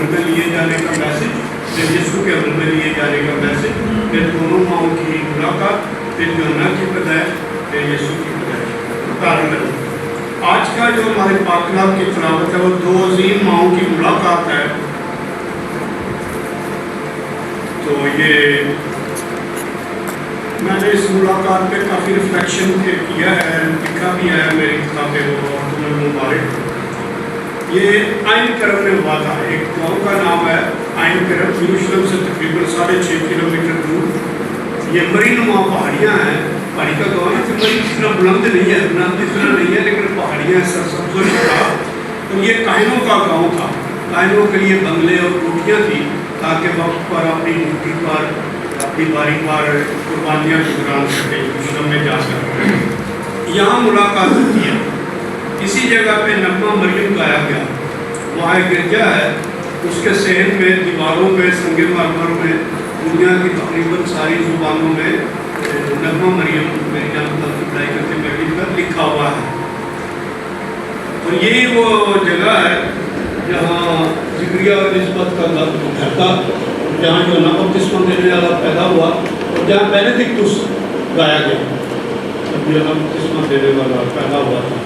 عمل میں لیے جانے کا میسج، پھر یسوع کے عمل میں لیے جانے کا میسج، پھر دونوں ماؤں کی ملاقات، پھر یوحنا کی پیدائش، پھر یسوع کی پیدائش۔ آج کا جو ہمارے پاک کلام کی تلاوت ہے وہ دو عظیم ماؤں کی ملاقات ہے۔ تو یہ میں نے اس ملاقات پہ کافی ریفلیکشن کیا ہے، لکھا بھی ہے میری کتابیں وہ مبارک۔ یہ آئین کرم میں ہوا تھا، ایک گاؤں کا نام ہے آئین کرم، یروشلم سے تقریباً 6.5 کلومیٹر دور۔ یہ مری نما پہاڑیاں ہیں، پہاڑی کا گاؤں ہے، مری اتنا بلند نہیں ہے، بلند اتنا نہیں ہے، لیکن پہاڑیاں سرسبز و شاداب۔ تو یہ کاہنوں کا گاؤں تھا، کاہنوں کے لیے بنگلے اور کوٹھیاں تھیں تاکہ وقت پر اپنی ڈیوٹی پر، اپنی باری پر قربانیاں گزران سکے، یروشلم میں جا سکتے۔ یہاں ملاقات ہوتی ہے، اسی جگہ پہ نغمہ مریم گایا گیا۔ وہاں ایک گرجا ہے، اس کے صحن میں دیواروں پہ سنگ مرمر میں دنیا کی تقریباً ساری زبانوں میں نغمہ مریم میں لکھا ہوا ہے۔ اور یہی وہ جگہ ہے جہاں زکریا اور الزبتھ کا گھر تھا، جہاں جو بپتسمہ دینے والا پیدا ہوا اور جہاں بینیڈکٹس گایا گیا، جب یہ بپتسمہ دینے والا پیدا ہوا تھا۔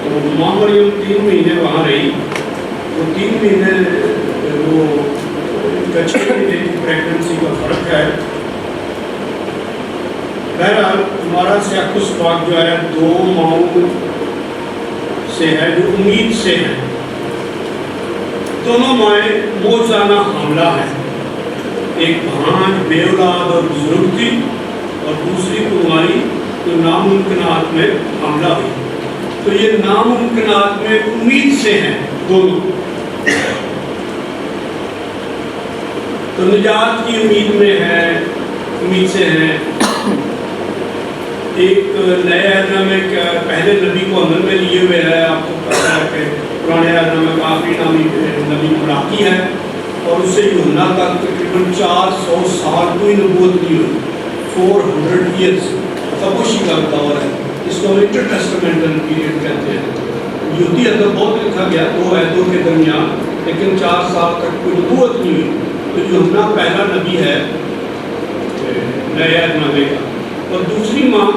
تو ماں مریم 3 مہینے وہاں رہی، وہ 3 مہینے وہ 6 مہینے کی پریگننسی کا فرق ہے۔ بہرحال ہمارا سیاق سباق جو ہے 2 ماؤں سے ہے جو امید سے ہے۔ دونوں مائیں موجزانہ حاملہ ہیں، ایک بھانج بے اولاد اور بزرگ تھی اور دوسری کماری جو ناممکنات میں حاملہ ہوئی۔ تو یہ ناممکنات میں امید سے ہیں دونوں۔ تو نجات کی امید میں ہے، امید سے ہیں۔ ایک نئے عہد نامے کے پہلے نبی کو عمل میں لیے ہوئے ہے، آپ کو پتہ ہے کہ پرانے عہد نامے کا آخری نبی ملاکی ہے، اور اس سے یوحنا تک تقریباً 400 سال کوئی نبوت نہیں ہوئی، 400 ایئرس خاموشی کا دور ہے۔ اس کو انٹر ٹیسٹمنٹل پیریڈ کہتے ہیں۔ یہودی ادب بہت لکھا گیا 2 عہدوں کے درمیان، لیکن 4 سال تک کوئی نبوت نہیں ہوئی۔ تو یوحنا پہلا نبی ہے نئے عہد نامے کا، اور دوسری ماں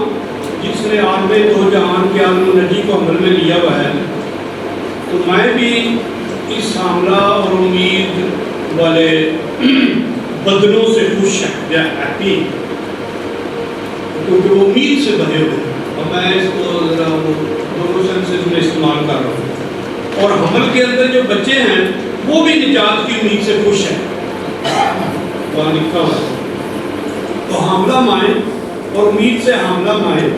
جس نے عالم دو جہان کے عالم نجی کو عمل میں لیا ہوا ہے۔ تو میں بھی اس حاملہ اور امید والے بدنوں سے خوش ہیں، یا ہیپی، کیونکہ وہ امید سے بنے ہوئے ہیں۔ اور میں اس کو ذرا دونوں سینسز میں استعمال کر رہا ہوں۔ اور حمل کے اندر جو بچے ہیں وہ بھی نجات کی امید سے خوش ہیں، وہاں لکھا ہوا ہے۔ تو حاملہ مائیں اور امید سے حاملہ مائیں،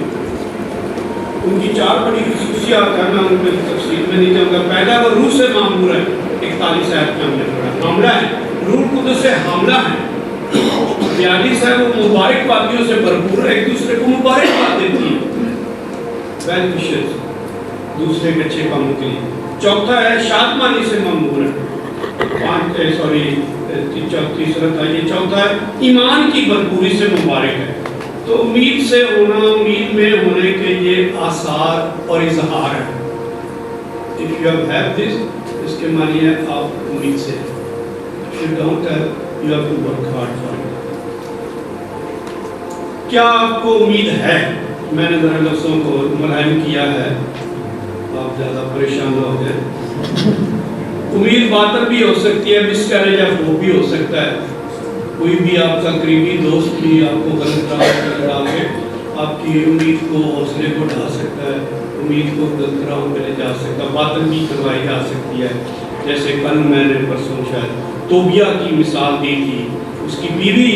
ان کی 4 بڑی خصوصیات ہیں، میں ان میں تفصیل میں نہیں جاؤں گا۔ پہلا وہ روح سے معمور ہے، 41 آیت میں ہم نے پڑھا، حاملہ ہے، روح القدس سے حاملہ ہے۔ 42 ہے وہ مبارک باتیوں سے بھرپور ہے، ایک دوسرے کو مبارک بات دیتی ہے، ویل وشز، دوسرے کے اچھے کاموں کے لیے۔ چوتھا ہے شادمانی سے معمور ہے، تیسرا تھا یہ، چوتھا ہے ایمان کی بھرپوری سے مبارک ہے۔ تو امید سے ہونا، امید میں ہونے کے یہ آثار اور اظہار ہے۔ If you have this، اس کے معنی ہے آپ امید سے ہیں۔ If you don't have، you have to work hard for it۔ کیا آپ کو امید ہے؟ میں نے ذرا لفظوں کو ملائم کیا ہے، آپ زیادہ پریشان نہ ہو جائیں۔ امید باطل بھی ہو سکتی ہے، مس کیریج آف ہوپ بھی ہو سکتا ہے۔ کوئی بھی آپ کا قریبی دوست بھی آپ کو غلط راہ پر ڈال کے آپ کی امید کو، حوصلے کو ڈھا سکتا ہے، امید کو غلط راہوں پہ لے جا سکتا ہے، باطل بھی کروائی جا سکتی ہے۔ جیسے کل میں نے پرسوں شاید توبیہ کی مثال دی تھی، اس کی بیوی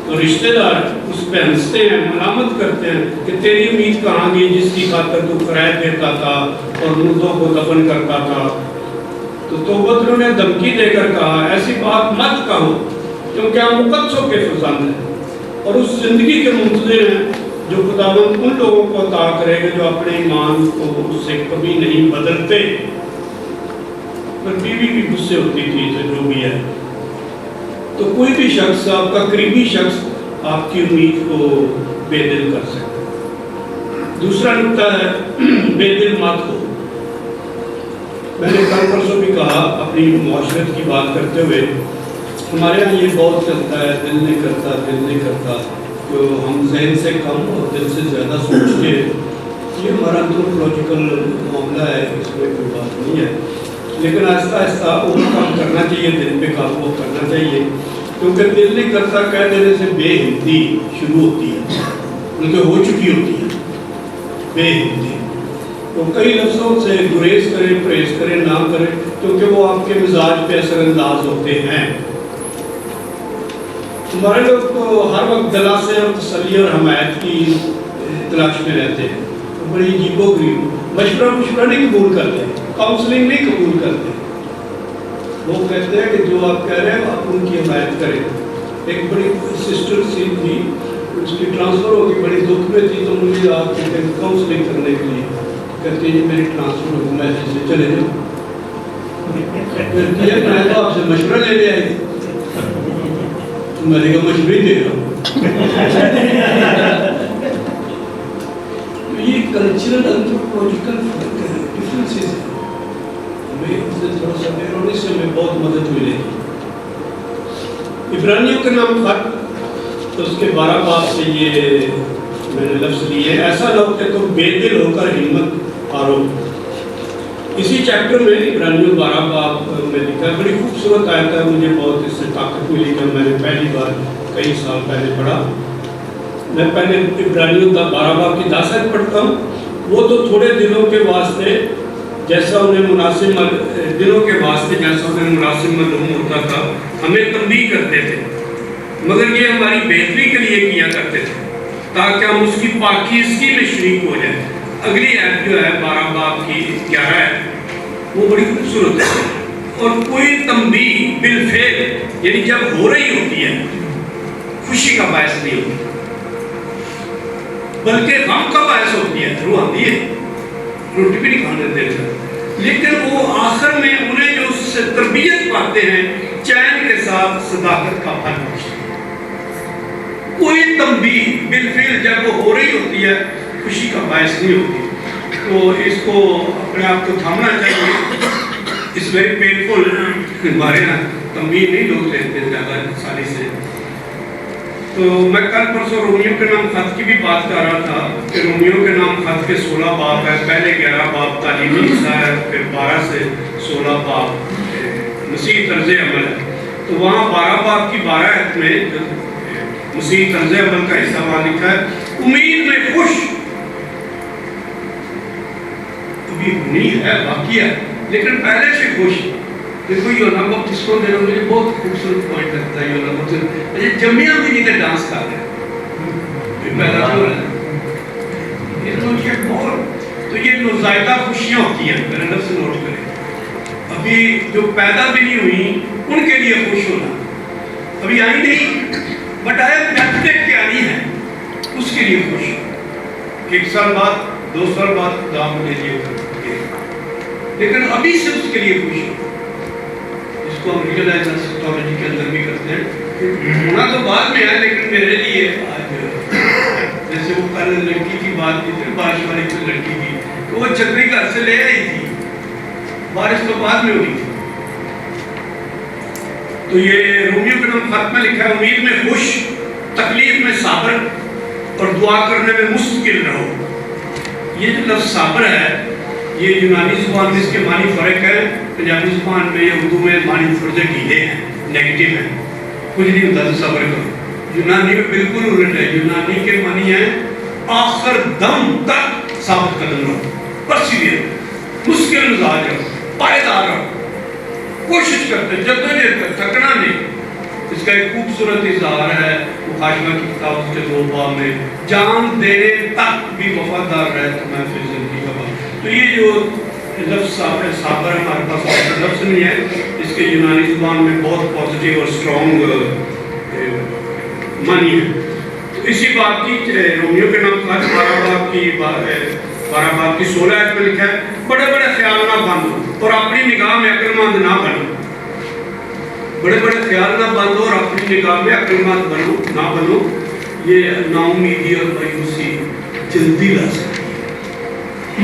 اور رشتہ دار اس پہ ہنستے ہیں، ملامت کرتے ہیں کہ تیری امید کہاں گئی جس کی خاطر تو قرائت دیتا تھا اور مردوں کو دفن کرتا تھا۔ تو توبۃ نے دھمکی دے کر کہا ایسی بات مت کہو، کیونکہ ہم مقدسوں کے فرزند ہیں اور اس زندگی کے منتظر ہیں جو خداوند ان لوگوں کو عطا کرے گا جو اپنے ایمان کو اس سے کبھی نہیں بدلتے۔ پر بیوی بھی غصے ہوتی تھی جو بھی ہے۔ تو کوئی بھی شخص، آپ کا قریبی شخص آپ کی امید کو بے دل کر سکتا ہے۔ دوسرا نکتہ ہے بے دل مت ہو۔ میں نے کل پرسوں بھی کہا اپنی معاشرت کی بات کرتے ہوئے، ہمارے یہاں یہ بہت چلتا ہے، دل نہیں کرتا، دل نہیں کرتا، تو ہم ذہن سے کم اور دل سے زیادہ سوچ کے، یہ ہمارا انتھروپولوجیکل معاملہ ہے، اس میں کوئی بات نہیں ہے، لیکن آہستہ آہستہ اوور کم کرنا چاہیے، دل پہ قابو کرنا چاہیے، کیونکہ دل نہیں کرتا کہہ دینے سے بے ہمتی شروع ہوتی ہے، بلکہ ہو چکی ہوتی ہے بے ہمتی۔ تو کئی لفظوں سے گریز کریں، پرہیز کریں، نہ کریں، کیونکہ وہ آپ کے مزاج پہ اثر انداز ہوتے ہیں۔ ہمارے لوگ تو ہر وقت دلاسے اور تسلی اور حمایت کی تلاش میں رہتے ہیں، بڑی عجیب و غریب، مشورہ نہیں قبول کرتے، کاؤنسلنگ نہیں قبول کرتے۔ وہ کہتے ہیں کہ جو آپ کہہ رہے ہیں آپ ان کی حمایت کریں۔ ایک بڑی سسٹر سی تھی، اس کی ٹرانسفر ہو گئی، بڑی دکھ میں تھی، تو مجھے آپ کے کاؤنسلنگ کرنے کے لیے کہتے ہیں میری ٹرانسفر ہو گئی، میں سے چلے جاؤں۔ کہتی ہے میں تو آپ سے مشورہ لے لے آئی، میں نے کہا مشورے دے رہا ہوں۔ یہ کلچرل انتھروپولوجیکل فرق ہے، ڈفرینسز ہیں، ہمیں اس سے تھوڑا سا بیرونی سے ہمیں بہت مدد ملے گی۔ عبرانیوں کے نام خط، تو اس کے 12 باب سے یہ میں نے لفظ لیے، ایسا نہ ہو کہ تم بے دل ہو کر ہمت ہارو۔ اسی چیپٹر میں عبرانیوں 12 باب میں لکھا ہے، بڑی خوبصورت آیت ہے، مجھے بہت اس سے طاقت ملی جب میں نے پہلی بار کئی سال پہلے پڑھا۔ میں پہلے عبرانیوں 12 باب کی 10 آیت پڑھتا ہوں، وہ تو تھوڑے دنوں کے واسطے جیسا انہیں مناسب دنوں کے واسطے جیسا انہیں مناسب معلوم ہوتا تھا ہمیں تنبیہ کرتے تھے، مگر یہ ہماری بہتری کے لیے کیا کرتے تھے تاکہ ہم اس کی پاکیزگی میں شریک ہو جائیں۔ اگلی آیت جو ہے 12 باب کی 11 ہے، وہ بڑی خوبصورت ہے، اور کوئی تنبیہ بالفعل یعنی جب ہو رہی ہوتی ہے خوشی کا باعث نہیں ہوتی، بلکہ غم کا باعث ہوتی ہے۔ روح آتی ہے، روٹی بھی نہیں کھانے دیتا، لیکن وہ آخر میں انہیں جو اس سے تربیت پاتے ہیں چین کے ساتھ صداقت کا پھل بخشتے ہیں۔ کوئی تنبیہ بالفعل جب وہ ہو رہی ہوتی ہے خوشی کا باعث نہیں ہوتی، تو اس کو اپنے آپ کو تھامنا چاہیے۔ اس ویری پینفل، ہمارے یہاں تنبیہ نہیں لوگ لیتے زیادہ آسانی سے۔ تو میں کل پرسوں رومیوں کے نام خط کی بھی بات کر رہا تھا کہ رومیوں کے نام خط کے 16 باب ہے، پہلے 11 باب تعلیمی حصہ ہے، پھر 12 سے 16 باب مسیح طرز عمل ہے۔ تو وہاں 12 باب کی 12 آیت میں مسیح طرز عمل کا حصہ وہاں لکھا ہے، امید میں خوش۔ ابھی امید ہے، باقی ہے، لیکن پہلے سے خوش۔ دیکھو یونا بپتسمہ دینا مجھے بہت خوبصورت پوائنٹ لگتا ہے۔ یونا بپتسمہ مجھے جمعیاں بھی نہیں تھے ڈانس کر رہے ہیں، پیدا ہو رہا ہے، تو یہ نوزائیدہ خوشیاں ہوتی ہیں، میرے لفظ نوٹ کریں۔ ابھی جو پیدا بھی نہیں ہوئی ان کے لیے خوش ہونا، ابھی آئی نہیں بٹ آیا ڈیفینیٹ کے آنی ہے، اس کے لیے خوش۔ 1 سال بعد 2 سال بعد دام لے لیے، لیکن ابھی سے اس کے لیے خوش ہو۔ اس کو ہم ریئلائز سائیکالوجی کے اندر بھی کرتے ہیں، ہونا تو بعد میں ہے لیکن میرے لیے آج جیسے وہ کل لڑکی کی بات کی تھی، بارش والی کوئی لڑکی کی، تو وہ چھتری گھر سے لے آئی تھی، بارش تو بعد میں ہوئی تھی۔ تو یہ رومیوں کے نام خط میں لکھا ہے، امید میں خوش، تکلیف میں صابر، اور دعا کرنے میں مستقل رہو۔ یہ جو لفظ صابر ہے، یہ یونانی زبان میں اس کے معنی فرق ہے، پنجابی زبان میں یا اردو میں معنی فرض ڈھیلے ہیں، نیگیٹو ہیں، کچھ نہیں ہوتا تو صبر کرو۔ یونانی میں بالکل الٹ ہے، یونانی کے معنی ہے آخر دم تک ثابت قدم رہو، پرسیویئر، مشکل مزاج رہو، پائیدار رہو، کوشش کرتے جدوجہد کر، تھکنا نہیں۔ اس کا ایک خوبصورت اظہار ہے مخاشمہ کی کتاب کے 2 باب میں، جان دینے تک بھی وفادار رہے تو میں پھر زندگی کا بات۔ تو یہ جو لفظ صابر ہمارے پاس لفظ نہیں ہے، اس کے یونانی زبان میں بہت پازیٹیو اور اسٹرانگ معنی ہے۔ تو اسی بات کی رومیوں کے نام خط 12 باب کی 16 آیت میں لکھا ہے، بڑے بڑے خیال نہ باندھو اور اپنی نگاہ میں عقل مند نہ بنو۔ بڑے بڑے خیال نہ باندھو اور اپنی نگاہ میں عقل مند نہ بنو۔ یہ نا امیدی اور مایوسی جلدی لا سکتی ہے،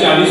40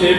6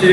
6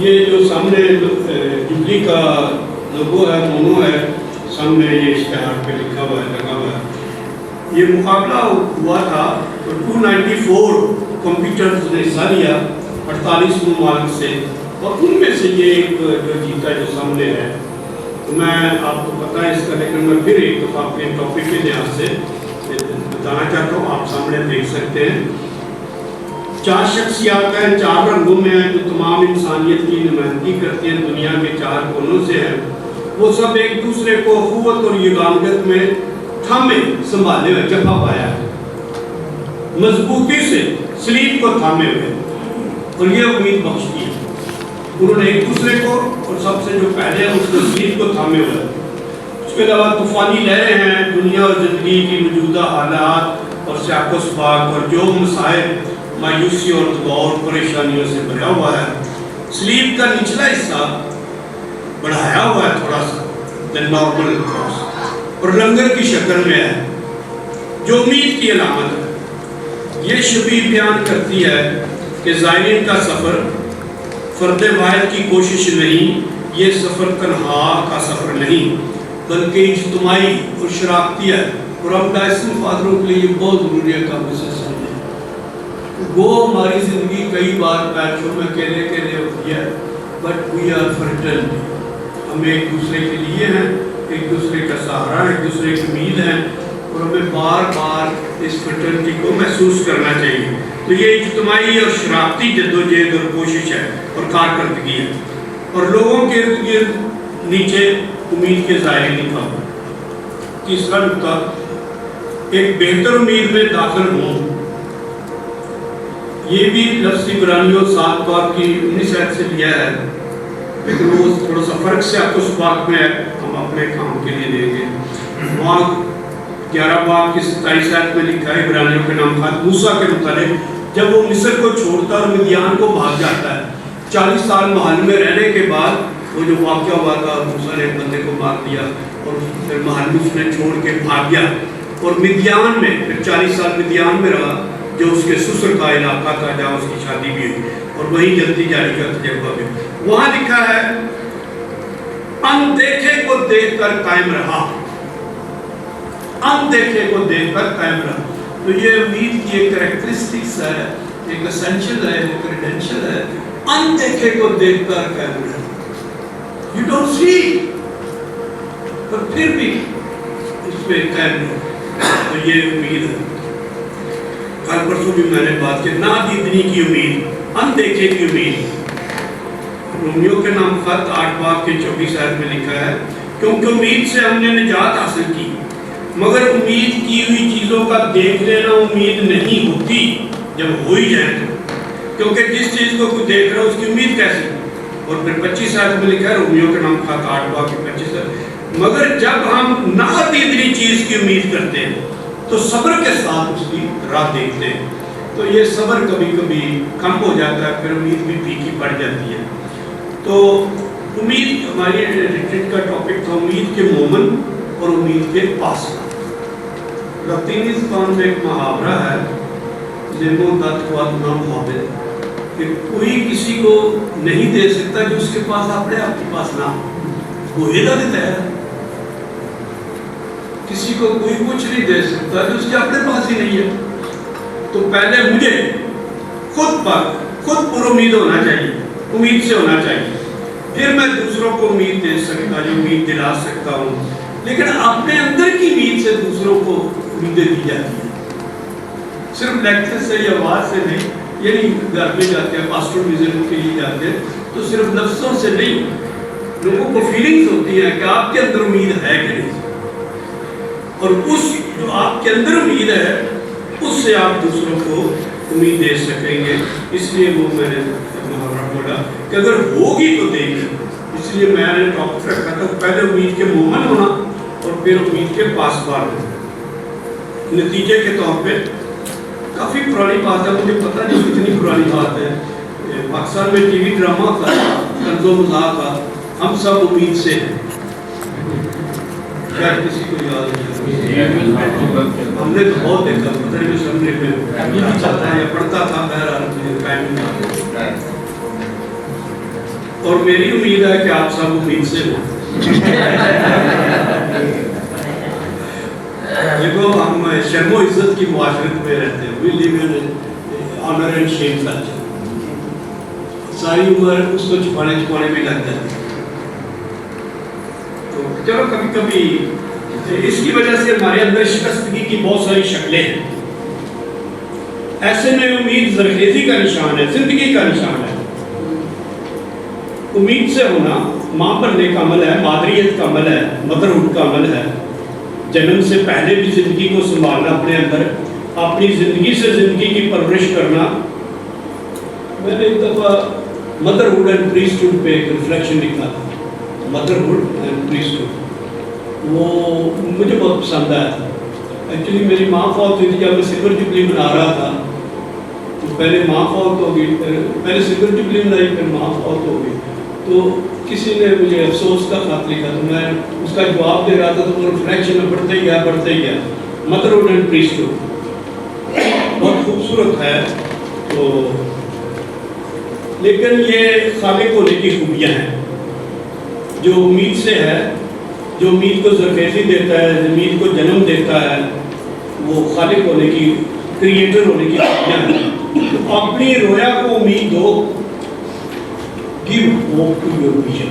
یہ جو سامنے جبلی کا لوگو ہے، مونو ہے، سامنے یہ اشتہار پہ لکھا ہوا ہے، لگا ہوا ہے. یہ مقابلہ ہوا تھا تو 294 کمپیوٹرز نے حصہ لیا 48 ممالک سے، اور ان میں سے یہ ایک جو جیتا جو سامنے ہے. تو میں آپ کو پتہ ہے اس کا، لیکن میں پھر ایک دفعہ اپنے ٹاپک کے لحاظ سے بتانا چاہتا ہوں، آپ سامنے دیکھ سکتے ہیں. 4 شخصیات ہیں، 4 رنگوں میں ہیں، جو تمام انسانیت کی نمائندگی کرتی ہیں، دنیا کے 4 کونوں سے ہیں. وہ سب ایک دوسرے کو قوت اور یگانگت میں تھامے سنبھالے ہوئے، جپا پایا ہے، مضبوطی سے سلیب کو تھامے ہوئے، اور یہ امید بخشتی ہے. انہوں نے ایک دوسرے کو، اور سب سے جو پہلے ہیں اس کو سلیب کو تھامے ہوئے. اس کے علاوہ طوفانی لہریں ہیں، دنیا اور زندگی کی موجودہ حالات اور سیاق و سباق اور جو مسائل مایوسی اور دباؤ اور پریشانیوں سے بھرا ہوا ہے. سلیب کا نچلا حصہ بڑھایا ہوا ہے تھوڑا سا، نارمل کراس، اور لنگر کی شکل میں ہے جو امید کی علامت ہے. یہ شبیہ بیان کرتی ہے کہ زائرین کا سفر فرد واحد کی کوشش نہیں، یہ سفر تنہا کا سفر نہیں بلکہ اجتماعی اور شراکتی ہے. اور ہم ڈائسن فادروں کے لیے یہ بہت ضروری ہے کہ ہم اسے سمجھیں. وہ ہماری زندگی کئی بار پیچوں میں اکیلے ہوتی ہے، بٹ وی آر فرٹرنٹی. ہم ایک دوسرے کے لیے ہیں، ایک دوسرے کا سہارا، ایک دوسرے کی امید ہے، اور ہمیں بار بار اس فرٹرنٹی کو محسوس کرنا چاہیے. تو یہ اجتماعی اور شراکتی جدوجہد اور کوشش ہے اور کارکردگی ہے، اور لوگوں کے ارد گرد نیچے امید کے ظاہر نہیں تھا. تیسرا نقطہ، ایک بہتر امید میں داخل ہوں. یہ بھی لفظ عبرانیوں 7 باب کی 19 آیت سے لیا ہے، لیکن وہ تھوڑا سا فرق سے آپ کو اس بات میں ہم اپنے کام کے لیے دیں گے. وہاں 11 باب کی 27 آیت میں لکھا ہے عبرانیوں کے نام خط موسیٰ کے متعلق، جب وہ مصر کو چھوڑتا اور مدیان کو بھاگ جاتا ہے. 40 سال محل میں رہنے کے بعد وہ جو واقعہ ہوا تھا، موسیٰ نے ایک بندے کو مار دیا اور پھر محل میں اس نے چھوڑ کے بھاگ گیا، اور مدیان میں پھر 40 سال مدیان میں رہا، جو اس کے سسر کا علاقہ تھا جہاں اس کی شادی بھی ہوئی، اور وہیں جلدی جاری کا تجربہ بھی. وہاں لکھا ہے اندیکھے کو دیکھ کر قائم رہا، اندیکھے کو دیکھ کر قائم رہا. تو یہ امید کی ایک کریکٹرسٹکس ہے، ایک اسینشل ہے، ایک کریڈینشل ہے. اندیکھے کو دیکھ کر قائم رہا. یو ڈونٹ سی، پر پھر بھی اس پہ قائم رہا. تو یہ امید ہے. کل پرسوں بھی میں نے بات کی، نادیدنی کی امید، اندیکھے کی امید. رومیو کے نام خط 8 باب کے 24 آیت میں لکھا ہے، کیونکہ امید سے ہم نے نجات حاصل کی، مگر امید کی ہوئی چیزوں کا دیکھ لینا امید نہیں ہوتی جب ہو ہی جائے تو. کیونکہ جس چیز کو کوئی دیکھ رہا ہے اس کی امید کیسے. اور پھر 25 آیت میں لکھا ہے رومیو کے نام خط 8 باب کے 25 آیت، مگر جب ہم نادیدنی چیز کی امید کرتے ہیں تو صبر کے ساتھ اس کی راہ دیکھتے ہیں. تو یہ صبر کبھی کبھی کم ہو جاتا ہے، پھر امید بھی پھیکی پڑ جاتی ہے. تو امید ہماری ریٹریٹ کا ٹاپک تھا، امید کے مومن اور امید کے پاس. لاطینی زبان میں ایک محاورہ ہے، لیمو دت واد نہ محابل، کہ کوئی کسی کو نہیں دے سکتا جو اس کے پاس اپنے آپ کے پاس نہ ہو. وہ ہیلا دیتا ہے، کسی کو کوئی کچھ نہیں دے سکتا جو اس کے اپنے پاس ہی نہیں ہے. تو پہلے مجھے خود پر امید ہونا چاہیے، امید سے ہونا چاہیے، پھر میں دوسروں کو امید دے سکتا، جو امید دلا سکتا ہوں. لیکن اپنے اندر کی امید سے دوسروں کو امیدیں دی جاتی ہیں، صرف لیکچر سے یا آواز سے نہیں. یعنی گھر میں جاتے ہیں پاسٹروزم کے لیے جاتے ہیں تو صرف لفظوں سے نہیں، لوگوں کو فیلنگز ہوتی ہیں کہ آپ کے اندر امید ہے کہ نہیں، اور اس جو آپ کے اندر امید ہے اس سے آپ دوسروں کو امید دے سکیں گے. اس لیے وہ میں نے محاورہ بولا کہ اگر ہوگی تو دے گی. اس لیے میں نے ٹاپک رکھا تھا پہلے امید کے مومن ہونا اور پھر امید کے پاسبان ہونا. نتیجے کے طور پہ کافی پرانی بات ہے، مجھے پتہ نہیں کتنی پرانی بات ہے. پاکستان میں ٹی وی ڈرامہ تھا طنز و مزاح کا، ہم سب امید سے ہیں. شاید کسی کو یاد نہیں، ہم نے تو بہت دیکھا، پتہ نہیں سمجھنے میں چلتا ہے یا پڑھتا تھا. بہرحال مجھے ٹائم نہیں. اور میری امید ہے کہ آپ سب امید سے ہو. دیکھو ہم شرم و عزت کی معاشرت میں رہتے ہیں. We live in honor and shame culture. ساری عمر اس کو چھپانے بھی لگ جاتی ہے. تو چلو کبھی کبھی اس کی وجہ سے ہمارے اندر شکستگی کی بہت ساری شکلیں ہیں. ایسے میں امید زرخیزی کا نشان ہے, زندگی کا نشان ہے. امید سے ہونا ماں بننے کا عمل ہے, مادریت کا عمل ہے, مدرہڈ کا عمل ہے. جنم سے پہلے بھی زندگی کو سنبھالنا اپنے اندر, اپنی زندگی سے زندگی کی پرورش کرنا. میں نے ایک دفعہ مدرہڈ اینڈ پریسٹہڈ پہ ایک ریفلیکشن لکھا تھا. مدرہڈ اینڈ پریسٹہڈ وہ مجھے بہت پسند آیا تھا. ایکچولی میری ماں فوت ہوئی تھی جب میں سلور جبلی منا رہا تھا. تو پہلے ماں فوت ہو گئی, پہلے سلور جبلی منائی, پھر ماں فوت ہو گئی. تو کسی نے مجھے افسوس کا خط لکھا, تو میں اس کا جواب دے رہا تھا, تو وہ ریفلیکشن میں پڑھتے ہی گیا. مدرہڈ اینڈ پریسٹہڈ بہت خوبصورت ہے. تو لیکن یہ خالق ہونے کی خوبیاں ہیں. جو امید سے ہے, جو امید کو زرخیزی دیتا ہے, امید کو جنم دیتا ہے, وہ خالق ہونے کی, کریٹر ہونے کی خوبیاں ہیں. اپنی رویا کو امید دو. Give hope to your vision.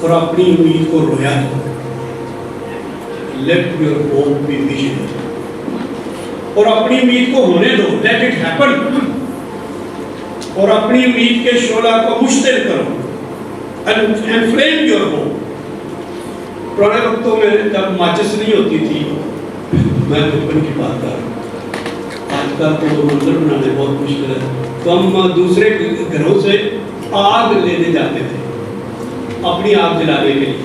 اور اپنی امید کو رویا دو. Let your hope be vision. اور اپنی امید کو ہونے دو. Let it happen. اور اپنی امید کے شعلہ کو مشتعل کرو. And flame your hope. پرانے وقتوں میں جب ماچس نہیں ہوتی تھی, میں بچپن کی بات کر رہا ہوں, آج کل تو منظر بنانے بہت مشکل ہے, تو ہم دوسرے گھروں سے آگ لینے جاتے تھے اپنی آگ جلانے کے لیے.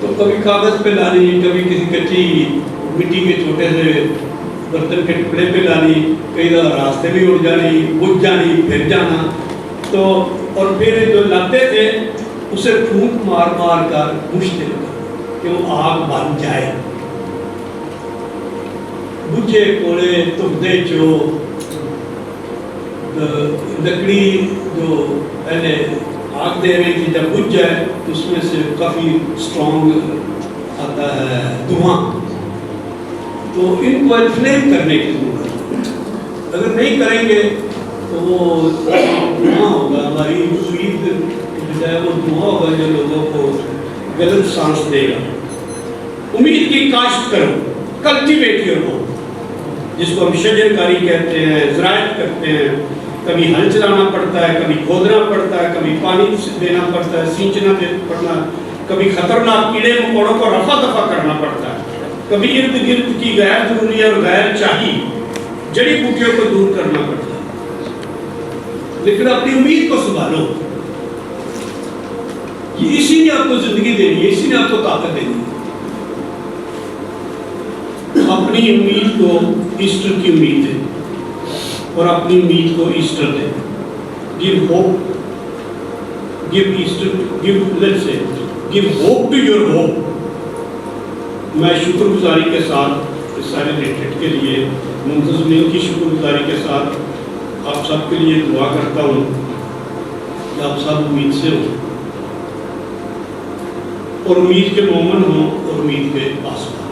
تو کبھی کاغذ پہ لانی, کبھی کسی کچی مٹی کے چھوٹے سے برتن کے ٹکڑے پہ لانی, کئی دفعہ راستے بھی اڑ جانی, بجھ جانی, پھر جانا. تو اور پھر جو لاتے تھے اسے پھونک مار مار کر مشتعل کر کہ وہ آگ بن جائے. بجھے کوڑے تبدے جو لکڑی جو پہلے آگ دے رہی تھی, جب بجھ جائے تو اس میں سے کافی اسٹرانگ آتا ہے دھواں. تو ان کو انفلیم کرنے کی ضرورت ہے. اگر نہیں کریں گے تو وہ دھواں ہوگا, ہماری امید کی بجائے وہ دھواں ہوگا جو لوگوں کو غلط سانس دے گا. امید کی کاشت کرو, کلٹیویٹ یور ہوپ, جس کو ہم شجر کاری کہتے ہیں, زراعت کرتے ہیں. کبھی ہل چلانا پڑتا ہے, کبھی کھودنا پڑتا ہے, کبھی پانی دینا پڑتا ہے, سینچنا پڑنا, کبھی خطرناک کیڑے مکوڑوں کو رفع دفع کرنا پڑتا ہے, کبھی ارد گرد کی غیر ضروری اور غیر چاہی جڑی بوٹیوں کو دور کرنا پڑتا ہے. لیکن اپنی امید کو سنبھالو. اسی نے آپ کو زندگی دینی ہے, اسی نے آپ کو طاقت دینی ہے. اپنی امید کو ایسٹر کی امید ہے, اور اپنی امید کو Easter they. Give hope. Give Easter. Let's say, give hope to your hope. میں شکر گزاری کے ساتھ اس سارے ریٹریٹ کے لیے, منتظمین کی شکر گزاری کے ساتھ آپ سب کے لیے دعا کرتا ہوں کہ آپ سب امید سے ہوں, اور امید کے مومن ہوں, اور امید کے پاسبان.